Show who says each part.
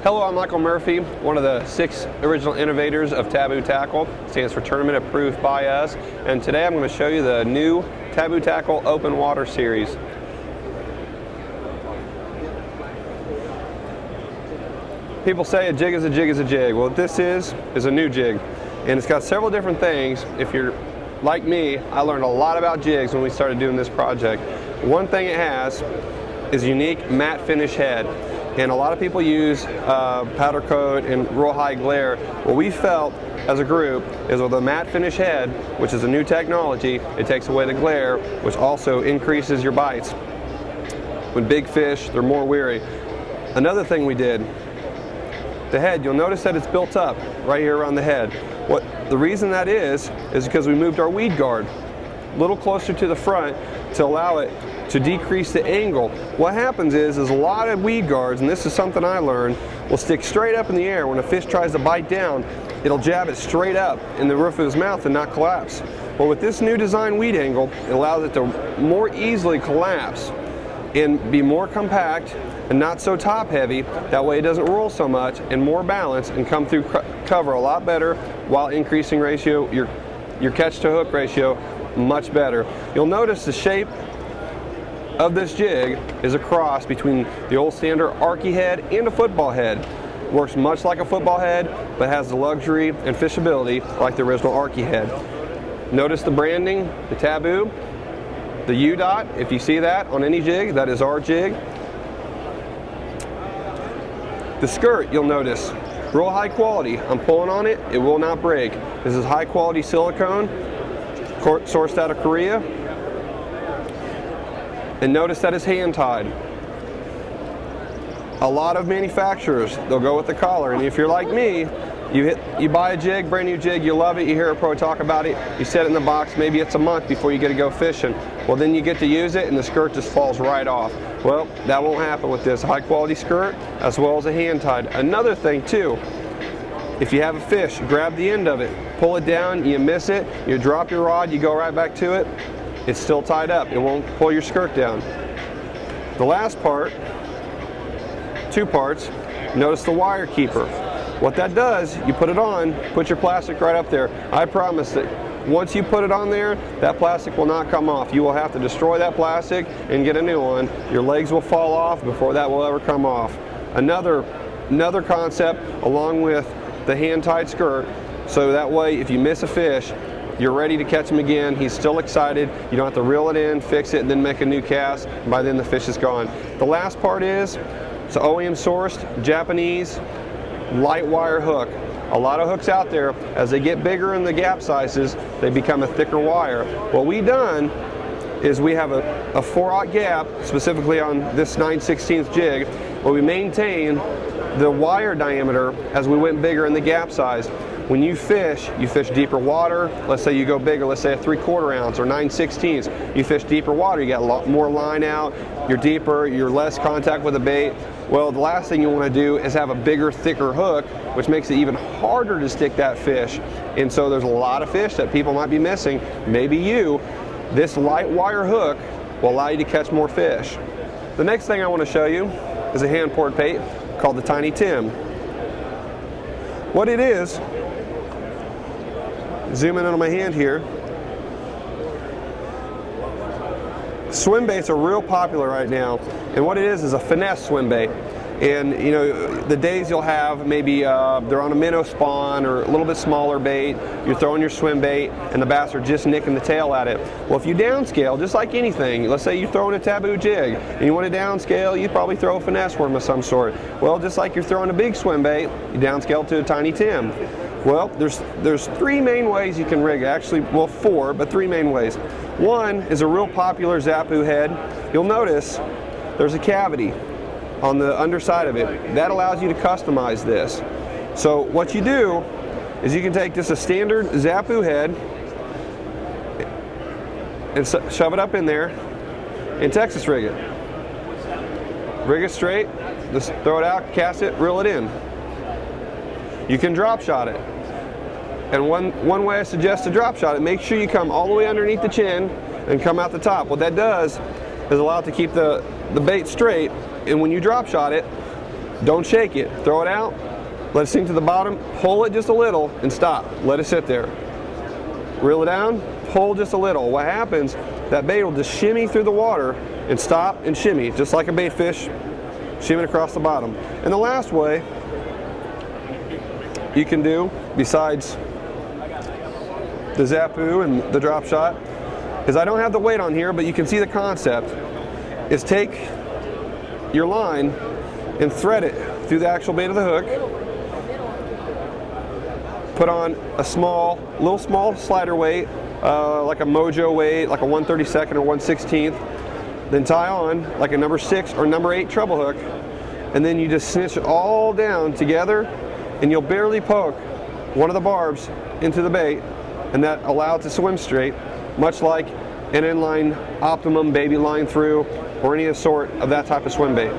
Speaker 1: Hello, I'm Michael Murphy, one of the 6 original innovators of Tabu Tackle. It stands for Tournament Approved by Us. And today I'm going to show you the new Tabu Tackle Open Water Series. People say a jig is a jig is a jig. Well, what this is a new jig. And it's got several different things. If you're like me, I learned a lot about jigs when we started doing this project. One thing it has is a unique matte finish head. And a lot of people use powder coat and real high glare. What we felt as a group is with a matte finish head, which is a new technology, it takes away the glare, which also increases your bites. With big fish, they're more weary. Another thing we did, the head, you'll notice that it's built up right here around the head. The reason that is because we moved our weed guard a little closer to the front to allow it to decrease the angle. What happens is a lot of weed guards, and this is something I learned, will stick straight up in the air. When a fish tries to bite down, it'll jab it straight up in the roof of his mouth and not collapse. Well, with this new design weed angle, it allows it to more easily collapse and be more compact and not so top heavy. That way it doesn't roll so much and more balance and come through cover a lot better while increasing ratio, your catch to hook ratio much better. You'll notice the shape of this jig is a cross between the old standard Arky head and a football head. Works much like a football head, but has the luxury and fishability like the original Arky head. Notice the branding, the Tabu, the U dot. If you see that on any jig, that is our jig. The skirt, you'll notice, real high quality. I'm pulling on it, it will not break. This is high quality silicone, sourced out of Korea. And notice that it's hand tied. A lot of manufacturers, they'll go with the collar, and if you're like me, you buy a jig, brand new jig, you love it, you hear a pro talk about it, you set it in the box, maybe it's a month before you get to go fishing. Well, then you get to use it and the skirt just falls right off. Well, that won't happen with this high quality skirt as well as a hand tied. Another thing too, if you have a fish, grab the end of it, pull it down, you miss it, you drop your rod, you go right back to it, it's still tied up. It won't pull your skirt down. The last part, 2 parts, notice the wire keeper. What that does, you put it on, put your plastic right up there. I promise that once you put it on there, that plastic will not come off. You will have to destroy that plastic and get a new one. Your legs will fall off before that will ever come off. Another concept along with the hand-tied skirt, so that way if you miss a fish, you're ready to catch him again. He's still excited. You don't have to reel it in, fix it, and then make a new cast. By then the fish is gone. The last part is, it's OEM sourced, Japanese, light wire hook. A lot of hooks out there, as they get bigger in the gap sizes, they become a thicker wire. What we've done is we have a 4/0 gap, specifically on this 9/16 jig, where we maintain the wire diameter as we went bigger in the gap size. When you fish deeper water. Let's say you go bigger, let's say a 3/4 ounce or 9/16. You fish deeper water, you got a lot more line out, you're deeper, you're less contact with the bait. Well, the last thing you want to do is have a bigger, thicker hook, which makes it even harder to stick that fish. And so there's a lot of fish that people might be missing, maybe you. This light wire hook will allow you to catch more fish. The next thing I want to show you is a hand poured bait called the Tiny Tim. What it is, zoom in on my hand here. Swim baits are real popular right now, and what it is a finesse swim bait. And you know, the days you'll have maybe they're on a minnow spawn or a little bit smaller bait, you're throwing your swim bait and the bass are just nicking the tail at it. Well, if you downscale, just like anything, let's say you're throwing a Tabu jig and you want to downscale, you probably throw a finesse worm of some sort. Well, just like you're throwing a big swim bait, you downscale to a Tiny Tim. Well, there's 3 main ways you can rig it. Actually, well, 4, but 3 main ways. One is a real popular Zabu head. You'll notice there's a cavity on the underside of it. That allows you to customize this. So what you do is you can take just a standard Zabu head and shove it up in there and Texas rig it. Rig it straight, just throw it out, cast it, reel it in. You can drop shot it. And one way I suggest to drop shot it, make sure you come all the way underneath the chin and come out the top. What that does is allow it to keep the bait straight, and when you drop shot it, Don't shake it. Throw it out, let it sink to the bottom, pull it just a little, and stop. Let it sit there. Reel it down, pull just a little. What happens, that bait will just shimmy through the water and stop and shimmy, just like a bait fish, shimming across the bottom. And the last way you can do, besides the Zabu and the drop shot, is I don't have the weight on here, but you can see the concept, is take your line and thread it through the actual bait of the hook. Put on a little small slider weight, like a Mojo weight, like a 1/32 or 1/16. Then tie on like a number 6 or number 8 treble hook, and then you just cinch it all down together, and you'll barely poke one of the barbs into the bait, and that allows it to swim straight, much like an inline optimum baby line through or any sort of that type of swim bait.